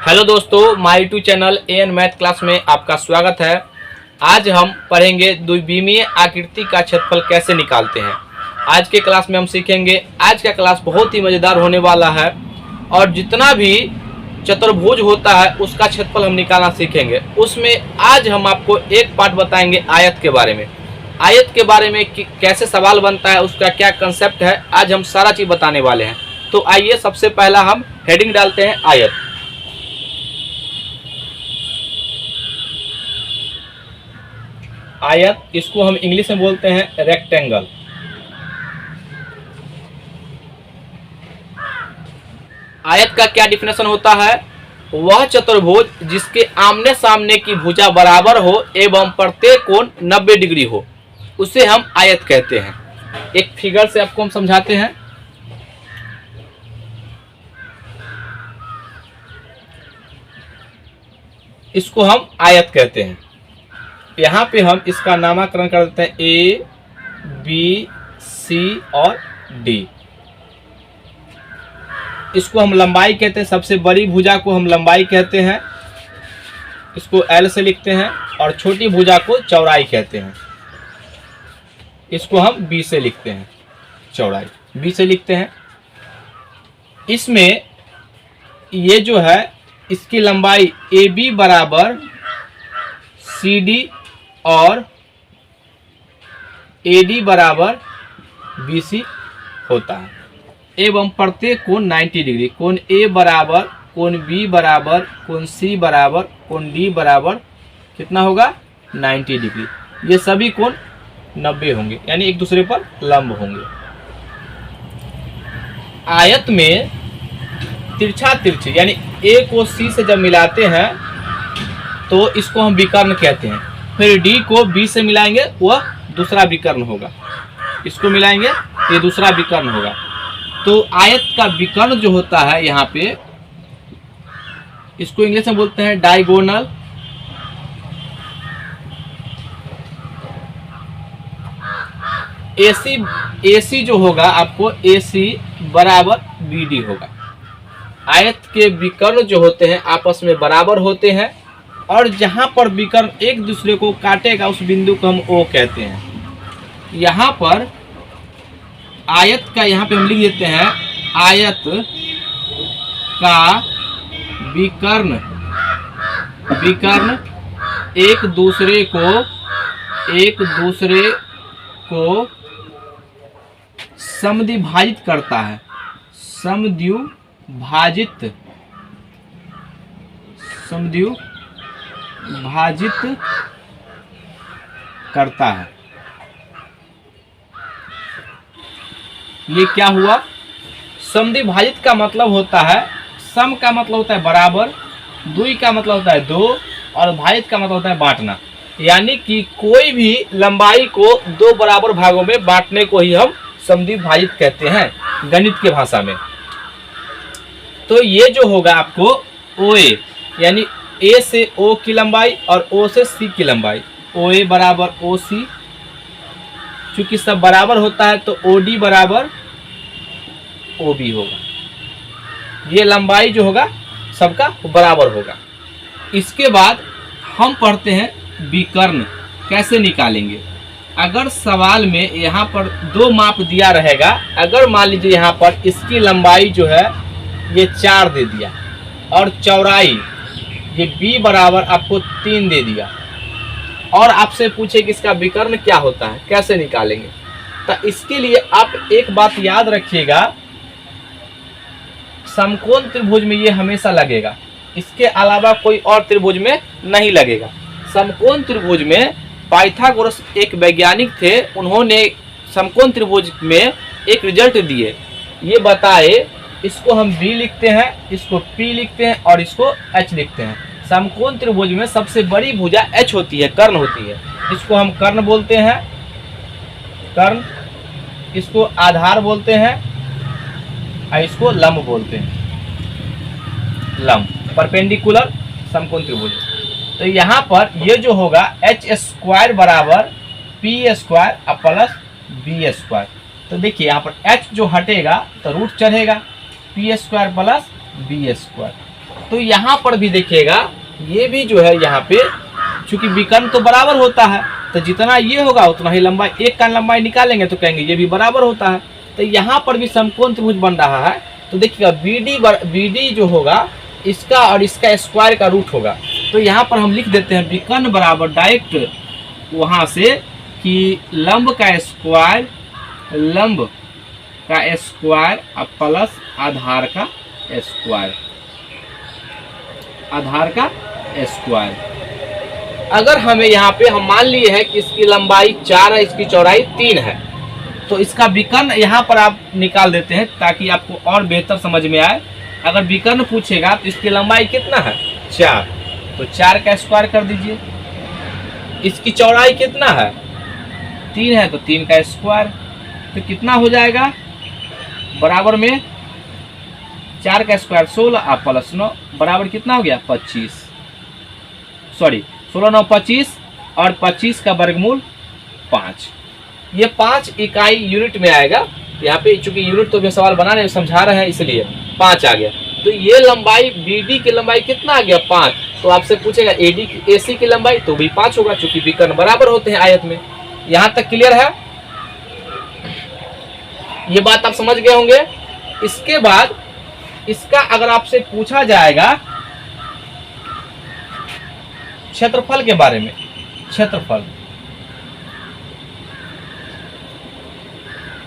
Hello दोस्तों, my YouTube channel AN math class में आपका स्वागत है। आज हम पढ़ेंगे द्विविमीय आकृति का क्षेत्रफल कैसे निकालते हैं। आज के क्लास में हम सीखेंगे। आज का क्लास बहुत ही मज़ेदार होने वाला है और जितना भी चतुर्भुज होता है उसका क्षेत्रफल हम निकालना सीखेंगे। उसमें आज हम आपको एक पार्ट बताएंगे आयत के बारे में। आयत के बारे में कैसे सवाल बनता है, उसका क्या कंसेप्ट है, आज हम सारा चीज़ बताने वाले हैं। तो आइए सबसे पहला हम हेडिंग डालते हैं आयत। आयत, इसको हम इंग्लिश में बोलते हैं रेक्टेंगल। आयत का क्या डिफिनेशन होता है? वह चतुर्भुज जिसके आमने सामने की भुजा बराबर हो एवं प्रत्येक कोण 90 डिग्री हो, उसे हम आयत कहते हैं। एक फिगर से आपको हम समझाते हैं। इसको हम आयत कहते हैं। यहाँ पे हम इसका नामकरण कर देते हैं ए, बी, सी और डी। इसको हम लंबाई कहते हैं। सबसे बड़ी भुजा को हम लंबाई कहते हैं, इसको एल से लिखते हैं, और छोटी भुजा को चौड़ाई कहते हैं। इसको हम बी से लिखते हैं, चौड़ाई बी से लिखते हैं। इसमें ये जो है, इसकी लंबाई ए बी बराबर सी डी और ए डी बराबर बी सी होता है एवं प्रत्येक कोण 90 डिग्री। कोण ए बराबर, कोण बी बराबर, कोण सी बराबर, कोण डी बराबर कितना होगा? 90 डिग्री। ये सभी कोण 90 होंगे, यानी एक दूसरे पर लंब होंगे। आयत में तिरछा तिरछी यानी ए को सी से जब मिलाते हैं तो इसको हम विकर्ण कहते हैं। फिर डी को बी से मिलाएंगे, वह दूसरा विकर्ण होगा। इसको मिलाएंगे, ये दूसरा विकर्ण होगा। तो आयत का विकर्ण जो होता है यहाँ पे, इसको इंग्लिश में बोलते हैं डायगोनल। एसी जो होगा आपको, एसी बराबर बीडी होगा। आयत के विकर्ण जो होते हैं आपस में बराबर होते हैं, और जहां पर विकर्ण एक दूसरे को काटेगा उस बिंदु को हम ओ कहते हैं। यहाँ पर आयत का, यहाँ पे हम लिख देते हैं आयत का विकर्ण एक दूसरे को समद्विभाजित करता है। समद्विभाजित करता है। ये क्या हुआ? समद्विभाजित का मतलब होता है, सम का मतलब होता है बराबर, द्वि का मतलब होता है दो, और भाजित का मतलब होता है बांटना। यानी कि कोई भी लंबाई को दो बराबर भागों में बांटने को ही हम समद्विभाजित कहते हैं गणित के भाषा में। तो ये जो होगा आपको ओ ए, यानी ए से ओ की लंबाई और ओ से सी की लंबाई, ओ ए बराबर ओ सी। चूंकि सब बराबर होता है तो ओ डी बराबर ओ बी होगा। ये लंबाई जो होगा सबका बराबर होगा। इसके बाद हम पढ़ते हैं विकर्ण कैसे निकालेंगे। अगर सवाल में यहाँ पर दो माप दिया रहेगा, अगर मान लीजिए यहाँ पर इसकी लंबाई जो है ये 4 दे दिया और चौड़ाई ये b बराबर आपको 3 दे दिया, और आपसे पूछे कि इसका विकर्ण क्या होता है, कैसे निकालेंगे। तो इसके लिए आप एक बात याद रखिएगा, समकोण त्रिभुज में ये हमेशा लगेगा, इसके अलावा कोई और त्रिभुज में नहीं लगेगा। समकोण त्रिभुज में पाइथागोरस एक वैज्ञानिक थे, उन्होंने समकोण त्रिभुज में एक रिजल्ट दिए। ये बताए, इसको हम b लिखते हैं, इसको p लिखते हैं और इसको h लिखते हैं। समकोण त्रिभुज में सबसे बड़ी भुजा h होती है, कर्ण होती है। इसको हम कर्ण बोलते हैं, कर्ण। इसको आधार बोलते हैं और इसको लंब बोलते हैं, लंब, परपेंडिकुलर समकोण त्रिभुज। तो यहाँ पर ये जो होगा h स्क्वायर बराबर p square plus b square. तो देखिए यहाँ पर h जो हटेगा तो रूट चढ़ेगा, P square plus B square. तो यहाँ पर भी देखिएगा, ये भी जो है यहाँ पे चूंकि विकर्ण तो बराबर होता है, तो जितना ये होगा उतना ही लंबाई, एक का लंबाई निकालेंगे तो कहेंगे ये भी बराबर होता है। तो यहाँ पर भी समकोण त्रिभुज बन रहा है। तो देखिएगा BD जो होगा इसका और इसका स्क्वायर का रूट होगा। तो यहाँ पर हम लिख देते हैं विकर्ण बराबर डायरेक्ट वहाँ से कि लंब का स्क्वायर और प्लस आधार का स्क्वायर। अगर हमें यहाँ पे हम मान लिए हैं कि इसकी लंबाई 4 है, इसकी चौड़ाई 3 है, तो इसका विकर्ण यहाँ पर आप निकाल देते हैं ताकि आपको और बेहतर समझ में आए। अगर विकर्ण पूछेगा तो इसकी लंबाई कितना है 4, तो 4 का स्क्वायर कर दीजिए। इसकी चौड़ाई कितना है 3 है, तो 3 का स्क्वायर, तो कितना हो जाएगा बराबर में 4 का स्क्वायर 16 और प्लस 9 बराबर कितना हो गया 25, सॉरी 16 9 25 और 25 का वर्गमूल 5। ये 5 इकाई यूनिट में आएगा। यहाँ पे चूंकि यूनिट तो भी सवाल बना रहे समझा रहे हैं इसलिए 5 आ गया। तो ये लंबाई BD की लंबाई कितना आ गया 5। तो आपसे पूछेगा AC की लंबाई, तो भी 5 होगा चूंकि विकर्ण बराबर होते हैं आयत में। यहाँ तक क्लियर है, ये बात आप समझ गए होंगे। इसके बाद इसका अगर आपसे पूछा जाएगा क्षेत्रफल के बारे में, क्षेत्रफल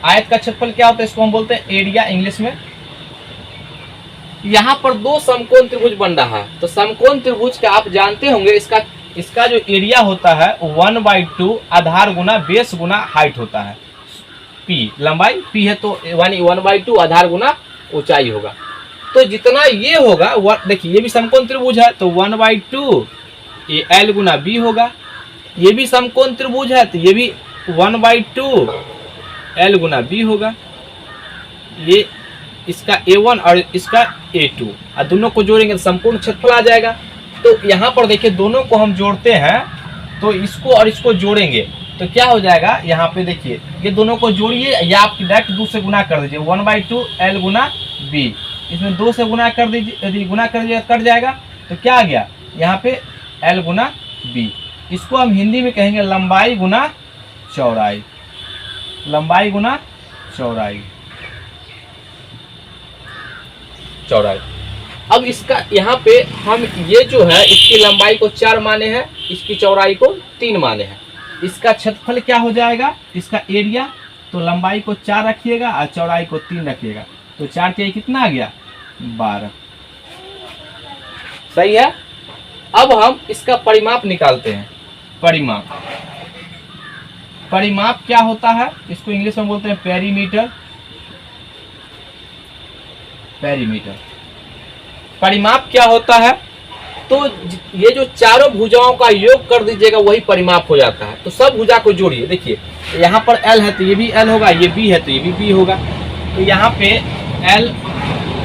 आयत का क्षेत्रफल क्या होता है, इसको हम बोलते हैं एरिया इंग्लिश में। यहाँ पर 2 समकोण त्रिभुज बन रहा है, तो समकोण त्रिभुज का आप जानते होंगे इसका जो एरिया होता है 1/2 आधार गुना बेस गुना हाइट होता है। P लंबाई P है तो 1/2 आधार गुना ऊंचाई होगा। तो जितना ये होगा, देखिए ये भी समकोण त्रिभुज है तो 1/2 ये L गुना B होगा। ये भी समकोण त्रिभुज है तो ये भी 1/2 L गुना B होगा। ये इसका A1 और इसका A2 और दोनों को जोड़ेंगे तो संपूर्ण क्षेत्रफल आ जाएगा। तो यहाँ पर देखिए दोनों को हम जोड़ते हैं, तो इसको और इसको जोड़ेंगे तो क्या हो जाएगा, यहाँ पे देखिए ये दोनों को जोड़िए या आप डायरेक्ट 2 से गुना कर दीजिए, 1/2 L गुना B, इसमें 2 से गुना कर दीजिए, यदि गुना कर दीजिए कट जाएगा। तो क्या आ गया यहाँ पे L गुना B। इसको हम हिंदी में कहेंगे लंबाई गुना चौड़ाई, लंबाई गुना चौड़ाई। अब इसका यहाँ पे हम ये जो है इसकी लंबाई को 4 माने हैं, इसकी चौड़ाई को 3 माने हैं। इसका क्षेत्रफल क्या हो जाएगा, इसका एरिया, तो लंबाई को 4 रखिएगा और चौड़ाई को 3 रखिएगा, तो 4 के कितना आ गया 12। सही है। अब हम इसका परिमाप निकालते हैं। परिमाप क्या होता है, इसको इंग्लिश में बोलते हैं पेरीमीटर। परिमाप क्या होता है, तो ये जो चारों भुजाओं का योग कर दीजिएगा वही परिमाप हो जाता है। तो सब भुजा को जोड़िए, देखिए यहाँ पर L है तो ये भी L होगा, ये B है तो ये भी B होगा। तो यहाँ पे L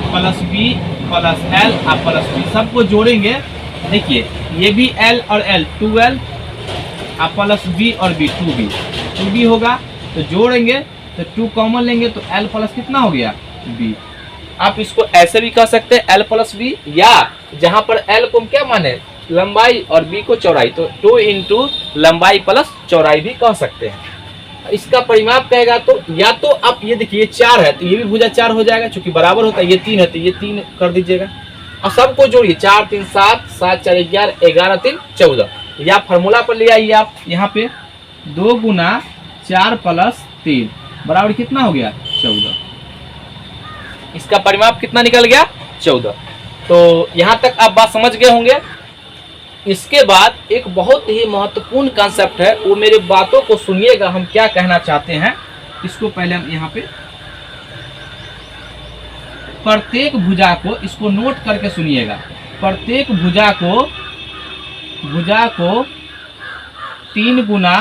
plus B plus L और प्लस B सबको जोड़ेंगे। देखिए ये भी L और L 2L और प्लस B और B 2B होगा। तो जोड़ेंगे तो 2 कॉमन लेंगे तो L प्लस कितना हो गया B। आप इसको ऐसे भी कह सकते हैं L प्लस B, या जहां पर L को हम क्या माने लंबाई और B को चौड़ाई, तो 2 इंटू लंबाई प्लस चौड़ाई भी कह सकते हैं। इसका परिमाप कहेगा तो या तो आप ये देखिए 4 है तो ये भी भुजा 4 हो जाएगा क्योंकि बराबर होता है, ये 3 है तो ये 3 कर दीजिएगा और सबको जोड़िए 4 3 7 7 4 11 11 3 14। या फार्मूला पर ले आइए आप, यहाँ पे 2 गुना 4 प्लस 3 बराबर कितना हो गया 14। इसका परिमाप कितना निकल गया 14। तो यहाँ तक आप बात समझ गए होंगे। इसके बाद एक बहुत ही महत्वपूर्ण कंसेप्ट है, वो मेरे बातों को सुनिएगा, हम क्या कहना चाहते हैं। इसको पहले हम यहाँ पे प्रत्येक भुजा को इसको नोट करके सुनिएगा। प्रत्येक भुजा को 3 गुना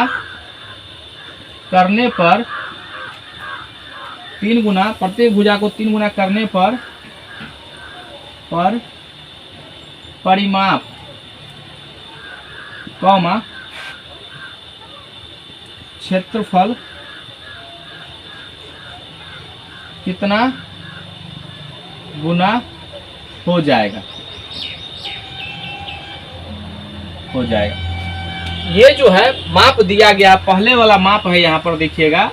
करने पर, 3 गुना, प्रत्येक भुजा को 3 गुना करने पर परिमाप कॉमा क्षेत्रफल कितना गुना हो जाएगा। हो जाएगा। ये जो है माप दिया गया, पहले वाला माप है, यहाँ पर देखिएगा,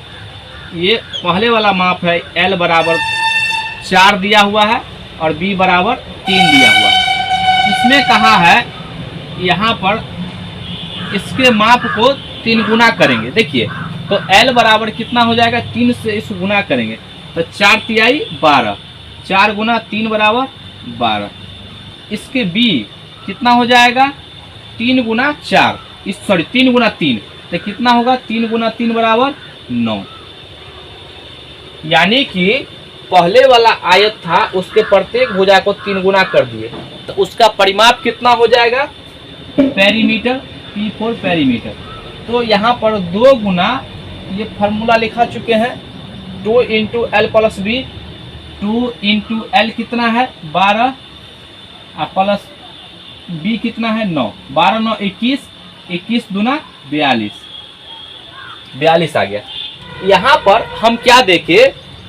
ये पहले वाला माप है, L बराबर 4 दिया हुआ है और B बराबर 3 दिया हुआ है। इसमें कहा है यहाँ पर इसके माप को 3 गुना करेंगे। देखिए तो L बराबर कितना हो जाएगा, 3 से इस गुना करेंगे तो 4 तिहाई 12, 4 गुना 3 बराबर 12। इसके B कितना हो जाएगा, 3 गुना 4, इस सॉरी 3 गुना 3, तो कितना होगा, 3 गुना 3 बराबर 9। यानी कि पहले वाला आयत था उसके प्रत्येक भुजा को 3 गुना कर दिए, तो उसका परिमाप कितना हो जाएगा, पेरीमीटर, P4 पेरीमीटर। तो यहाँ पर 2 गुना, ये फार्मूला लिखा चुके हैं, 2 into L plus B, 2 into L कितना है 12 प्लस बी कितना है 9, 12 9 21, 21 दूना 42, 42 आ गया। यहाँ पर हम क्या देखे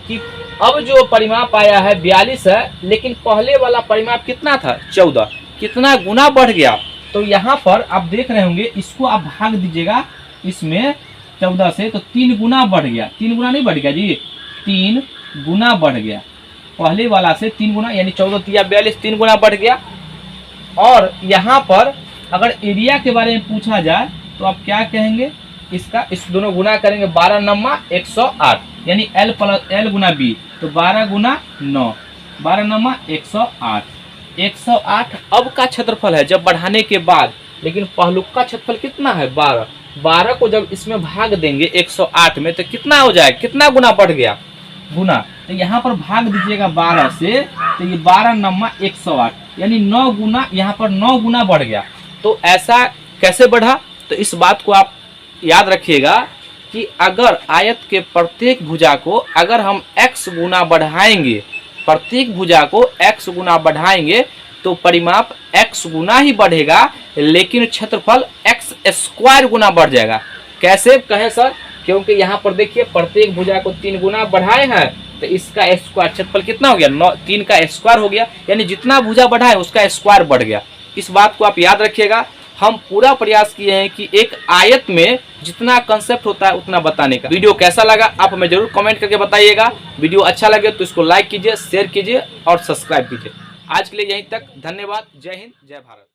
कि अब जो परिमाप आया है 42 है, लेकिन पहले वाला परिमाप कितना था 14, कितना गुना बढ़ गया। तो यहाँ पर आप देख रहे होंगे, इसको आप भाग दीजिएगा इसमें 14 से, तो 3 गुना बढ़ गया, 3 गुना नहीं बढ़ गया जी, 3 गुना बढ़ गया, पहले वाला से 3 गुना, यानी 14 तिया 42, 3 गुना बढ़ गया। और यहाँ पर अगर एरिया के बारे में पूछा जाए तो आप क्या कहेंगे, इसका इस दोनों गुना करेंगे, 12 9 108, यानी L प्लस L गुना B, तो 12 गुना 9, 12 9 108, 108 अब का क्षेत्रफल है जब बढ़ाने के बाद। लेकिन पहलुक का क्षेत्रफल कितना है 12, 12 को जब इसमें भाग देंगे 108 में तो कितना हो जाएगा, कितना गुना बढ़ गया, गुना। तो यहाँ पर भाग दीजिएगा 12 से, तो ये 12 9 108, यानी 9 गुना, यहाँ पर 9 गुना बढ़ गया। तो ऐसा कैसे बढ़ा, तो इस बात को आप याद रखिएगा कि अगर आयत के प्रत्येक भुजा को अगर हम x गुना बढ़ाएंगे, प्रत्येक भुजा को x गुना बढ़ाएंगे तो परिमाप x गुना ही बढ़ेगा, लेकिन क्षेत्रफल x स्क्वायर गुना बढ़ जाएगा। कैसे कहें सर, क्योंकि यहाँ पर देखिए प्रत्येक भुजा को 3 गुना बढ़ाए हैं, तो इसका स्क्वायर क्षेत्रफल कितना हो गया, 3 का स्क्वायर हो गया, यानी जितना भुजा बढ़ाए उसका स्क्वायर बढ़ गया। इस बात को आप याद रखिएगा। हम पूरा प्रयास किए हैं कि एक आयत में जितना कंसेप्ट होता है उतना बताने का। वीडियो कैसा लगा आप हमें जरूर कमेंट करके बताइएगा। वीडियो अच्छा लगे तो इसको लाइक कीजिए, शेयर कीजिए और सब्सक्राइब कीजिए। आज के लिए यहीं तक, धन्यवाद। जय हिंद, जय भारत।